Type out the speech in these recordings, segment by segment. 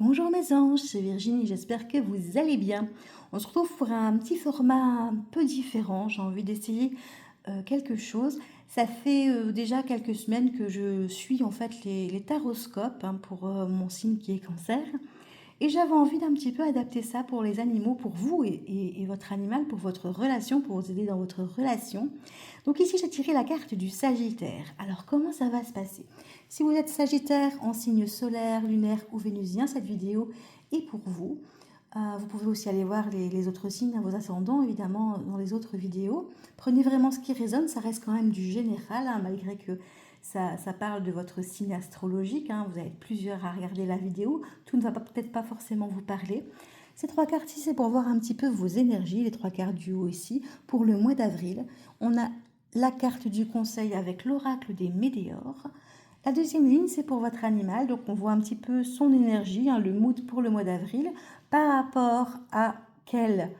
Bonjour mes anges, c'est Virginie, j'espère que vous allez bien. On se retrouve pour un petit format un peu différent, j'ai envie d'essayer quelque chose. Ça fait déjà quelques semaines que je suis en fait les taroscopes pour mon signe qui est cancer. Et j'avais envie d'un petit peu adapter ça pour les animaux, pour vous et votre animal, pour votre relation, pour vous aider dans votre relation. Donc ici, j'ai tiré la carte du Sagittaire. Alors comment ça va se passer? Si vous êtes Sagittaire en signe solaire, lunaire ou vénusien, cette vidéo est pour vous. Vous pouvez aussi aller voir les autres signes, vos ascendants, évidemment, dans les autres vidéos. Prenez vraiment ce qui résonne, ça reste quand même du général, malgré que ça parle de votre signe astrologique. Vous avez plusieurs à regarder la vidéo. Tout ne va peut-être pas forcément vous parler. Ces trois cartes-ci, c'est pour voir un petit peu vos énergies, les trois cartes du haut ici, pour le mois d'avril. On a la carte du conseil avec l'oracle des météores. La deuxième ligne, c'est pour votre animal. Donc, on voit un petit peu son énergie, le mood pour le mois d'avril, par rapport à quelle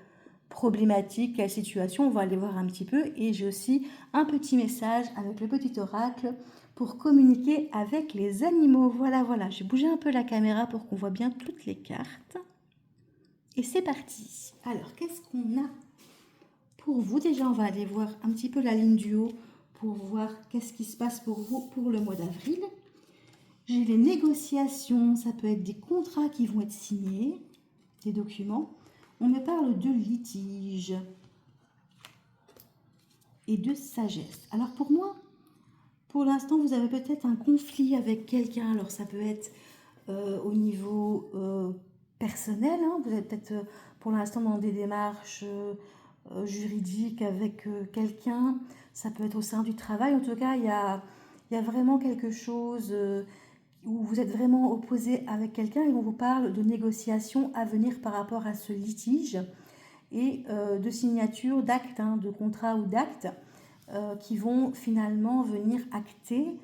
problématique, quelle situation. On va aller voir un petit peu. Et j'ai aussi un petit message avec le petit oracle pour communiquer avec les animaux. Voilà, voilà. J'ai bougé un peu la caméra pour qu'on voit bien toutes les cartes. Et c'est parti. Alors, qu'est-ce qu'on a pour vous? Déjà, on va aller voir un petit peu la ligne du haut pour voir qu'est-ce qui se passe pour vous pour le mois d'avril. J'ai les négociations, ça peut être des contrats qui vont être signés, des documents. On me parle de litige et de sagesse. Alors pour moi, pour l'instant, vous avez peut-être un conflit avec quelqu'un. Alors ça peut être au niveau personnel. Vous êtes peut-être pour l'instant dans des démarches juridiques avec quelqu'un. Ça peut être au sein du travail. En tout cas, il y a vraiment quelque chose où vous êtes vraiment opposé avec quelqu'un et on vous parle de négociations à venir par rapport à ce litige et de signature d'actes, de contrats ou d'actes qui vont finalement venir acter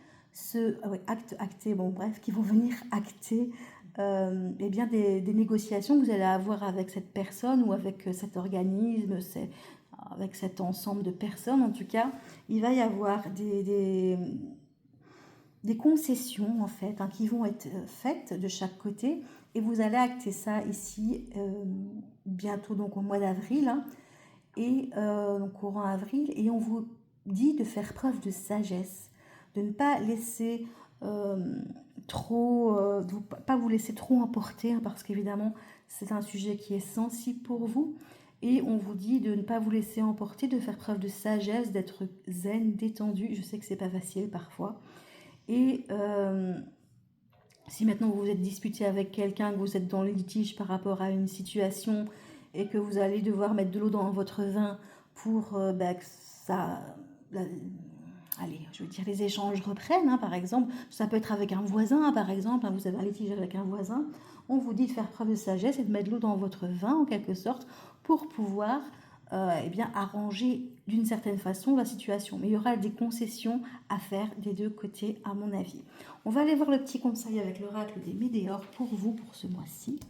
qui vont venir acter bien des négociations que vous allez avoir avec cette personne ou avec cet organisme, avec cet ensemble de personnes. En tout cas, il va y avoir des concessions en fait qui vont être faites de chaque côté et vous allez acter ça ici bientôt, donc au mois d'avril et donc courant avril, et on vous dit de faire preuve de sagesse, de ne pas laisser pas vous laisser trop emporter parce qu'évidemment c'est un sujet qui est sensible pour vous. Et on vous dit de ne pas vous laisser emporter, de faire preuve de sagesse, d'être zen, détendu. Je sais que c'est pas facile parfois. Et si maintenant vous vous êtes disputé avec quelqu'un, que vous êtes dans le litige par rapport à une situation et que vous allez devoir mettre de l'eau dans votre vin pour que ça... allez, je veux dire, les échanges reprennent, par exemple. Ça peut être avec un voisin, par exemple. Vous avez un litige avec un voisin. On vous dit de faire preuve de sagesse et de mettre de l'eau dans votre vin, en quelque sorte, pour pouvoir arranger d'une certaine façon la situation. Mais il y aura des concessions à faire des deux côtés, à mon avis. On va aller voir le petit conseil avec l'oracle des météores pour vous, pour ce mois-ci.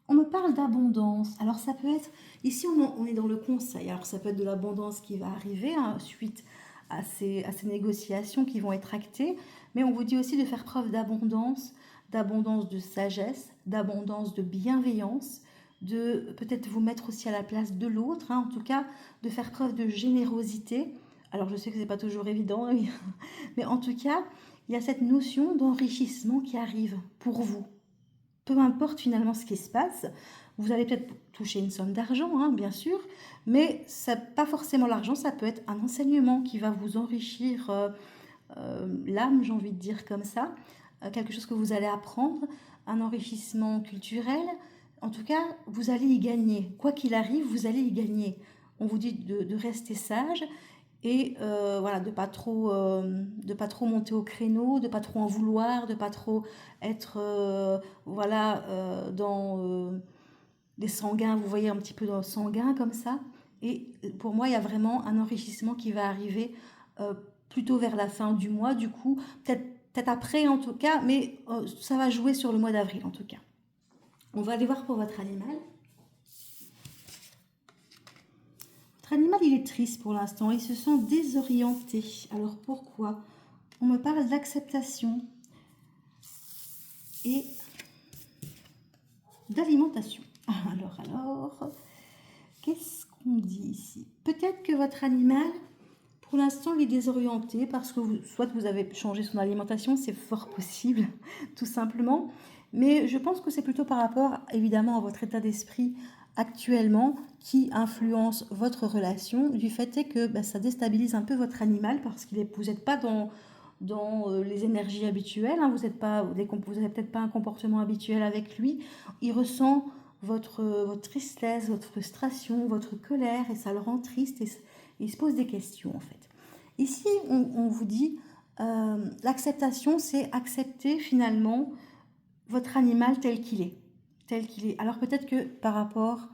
On me parle d'abondance. Alors ça peut être, ici on est dans le conseil, alors ça peut être de l'abondance qui va arriver suite à ces négociations qui vont être actées, mais on vous dit aussi de faire preuve d'abondance de sagesse, d'abondance de bienveillance, de peut-être vous mettre aussi à la place de l'autre, en tout cas de faire preuve de générosité. Alors je sais que c'est pas toujours évident, mais en tout cas, il y a cette notion d'enrichissement qui arrive pour vous. Peu importe finalement ce qui se passe, vous allez peut-être toucher une somme d'argent, bien sûr, mais pas forcément l'argent, ça peut être un enseignement qui va vous enrichir l'âme, j'ai envie de dire comme ça, quelque chose que vous allez apprendre, un enrichissement culturel. En tout cas, vous allez y gagner. Quoi qu'il arrive, vous allez y gagner. On vous dit de rester sage et de pas trop monter au créneau, de pas trop en vouloir, de pas trop être dans les sanguins. Vous voyez un petit peu dans le sanguin comme ça. Et pour moi, il y a vraiment un enrichissement qui va arriver plutôt vers la fin du mois, du coup, peut-être après en tout cas, mais ça va jouer sur le mois d'avril en tout cas. On va aller voir pour votre animal. Votre animal, il est triste pour l'instant, il se sent désorienté. Alors pourquoi? On me parle d'acceptation. et d'alimentation. Alors, qu'est-ce qu'on dit ici? Peut-être que votre animal, pour l'instant, il est désorienté parce que soit vous avez changé son alimentation, c'est fort possible, tout simplement. Mais je pense que c'est plutôt par rapport, évidemment, à votre état d'esprit actuellement qui influence votre relation. Du fait est que ça déstabilise un peu votre animal parce que vous n'êtes pas dans les énergies habituelles, hein. Vous n'avez peut-être pas un comportement habituel avec lui. Il ressent votre tristesse, votre frustration, votre colère et ça le rend triste et il se pose des questions en fait. Ici, on vous dit, l'acceptation, c'est accepter finalement votre animal tel qu'il est. Tel qu'il est. Alors peut-être que par rapport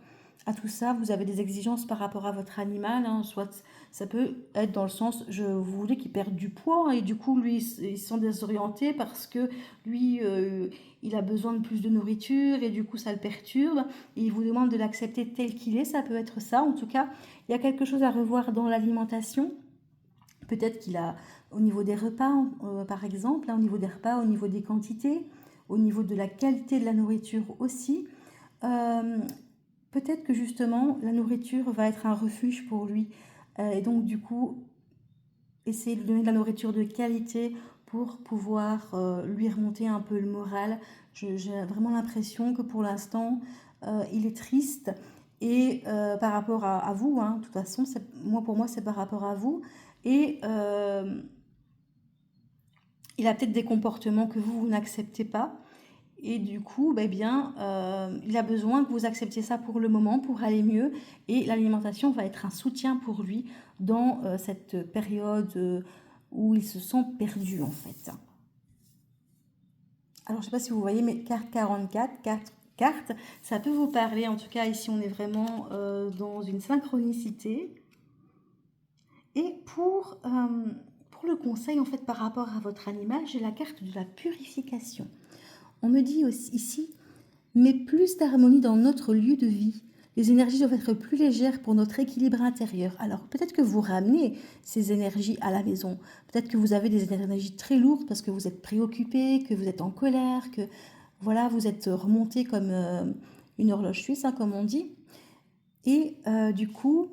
à tout ça, vous avez des exigences par rapport à votre animal, hein, soit ça peut être dans le sens, vous voulez qu'il perde du poids et du coup, lui, il se sent désorienté parce que lui, il a besoin de plus de nourriture et du coup, ça le perturbe et il vous demande de l'accepter tel qu'il est, ça peut être ça. En tout cas, il y a quelque chose à revoir dans l'alimentation. Peut-être qu'il a, au niveau des repas, par exemple, hein, au niveau des repas, au niveau des quantités, au niveau de la qualité de la nourriture aussi, peut-être que justement, la nourriture va être un refuge pour lui. Et donc, du coup, essayer de lui donner de la nourriture de qualité pour pouvoir lui remonter un peu le moral. J'ai vraiment l'impression que pour l'instant, il est triste. Et par rapport à vous, hein, de toute façon, pour moi, c'est par rapport à vous. Et il a peut-être des comportements que vous n'acceptez pas. Et du coup, il a besoin que vous acceptiez ça pour le moment, pour aller mieux. Et l'alimentation va être un soutien pour lui dans cette période où il se sent perdu, en fait. Alors, je ne sais pas si vous voyez, mais carte 44, cartes, ça peut vous parler. En tout cas, ici, on est vraiment dans une synchronicité. Et pour le conseil, en fait, par rapport à votre animal, j'ai la carte de la purification. On me dit aussi ici, mais plus d'harmonie dans notre lieu de vie. Les énergies doivent être plus légères pour notre équilibre intérieur. Alors peut-être que vous ramenez ces énergies à la maison. Peut-être que vous avez des énergies très lourdes parce que vous êtes préoccupé, que vous êtes en colère, que voilà, vous êtes remonté comme une horloge suisse, hein, comme on dit. Et du coup,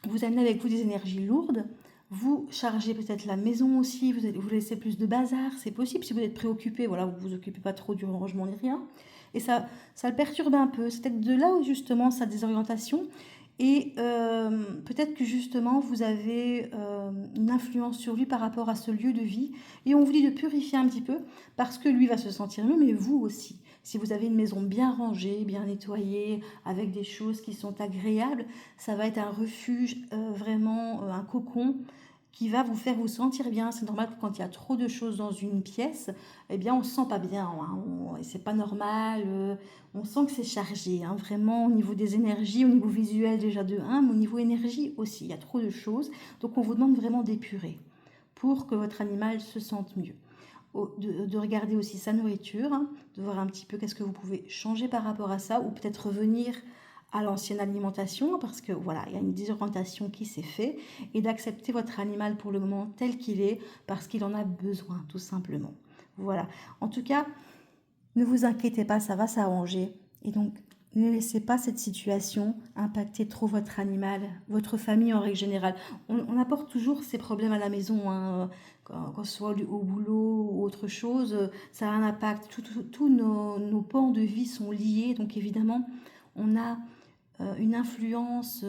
vous amenez avec vous des énergies lourdes. Vous chargez peut-être la maison aussi, vous laissez plus de bazar, c'est possible. Si vous êtes préoccupé, voilà, vous ne vous occupez pas trop du rangement ni rien. Et ça le perturbe un peu. C'est peut-être de là où justement sa désorientation. Et peut-être que justement vous avez une influence sur lui par rapport à ce lieu de vie. Et on vous dit de purifier un petit peu parce que lui va se sentir mieux, mais vous aussi. Si vous avez une maison bien rangée, bien nettoyée, avec des choses qui sont agréables, ça va être un refuge, vraiment un cocon qui va vous faire vous sentir bien. C'est normal que quand il y a trop de choses dans une pièce, eh bien on ne se sent pas bien, hein. C'est pas normal, on sent que c'est chargé, hein, vraiment au niveau des énergies, au niveau visuel déjà de 1, mais au niveau énergie aussi, il y a trop de choses. Donc on vous demande vraiment d'épurer pour que votre animal se sente mieux. De regarder aussi sa nourriture, hein, de voir un petit peu qu'est-ce que vous pouvez changer par rapport à ça, ou peut-être revenir à l'ancienne alimentation, parce que voilà, il y a une désorientation qui s'est faite, et d'accepter votre animal pour le moment tel qu'il est, parce qu'il en a besoin, tout simplement. Voilà. En tout cas, ne vous inquiétez pas, ça va s'arranger. Et donc, ne laissez pas cette situation impacter trop votre animal, votre famille en règle générale. On apporte toujours ces problèmes à la maison, hein, quand ce soit au boulot ou autre chose, ça a un impact. Tous nos pans de vie sont liés, donc évidemment, on a une influence,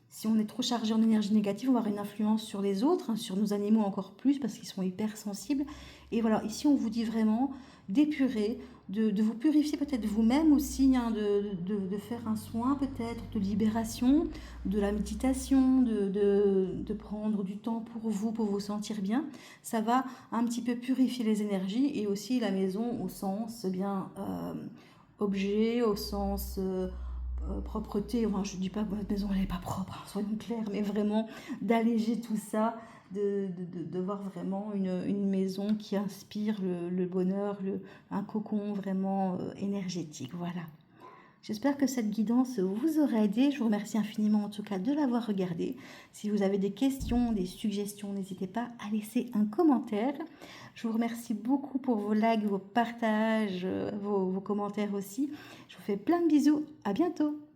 si on est trop chargé en énergie négative, on va avoir une influence sur les autres, hein, sur nos animaux encore plus, parce qu'ils sont hypersensibles. Et voilà, ici on vous dit vraiment d'épurer, de vous purifier peut-être vous-même aussi, hein, de faire un soin peut-être de libération, de la méditation, de prendre du temps pour vous sentir bien. Ça va un petit peu purifier les énergies et aussi la maison au sens bien objet, au sens propreté. Enfin, je ne dis pas que votre maison elle n'est pas propre, hein, soyons clairs, mais vraiment d'alléger tout ça, de voir vraiment une maison qui inspire le bonheur, un cocon vraiment énergétique. Voilà. J'espère que cette guidance vous aura aidé. Je vous remercie infiniment en tout cas de l'avoir regardé. Si vous avez des questions, des suggestions, n'hésitez pas à laisser un commentaire. Je vous remercie beaucoup pour vos likes, vos partages, vos commentaires aussi. Je vous fais plein de bisous. À bientôt.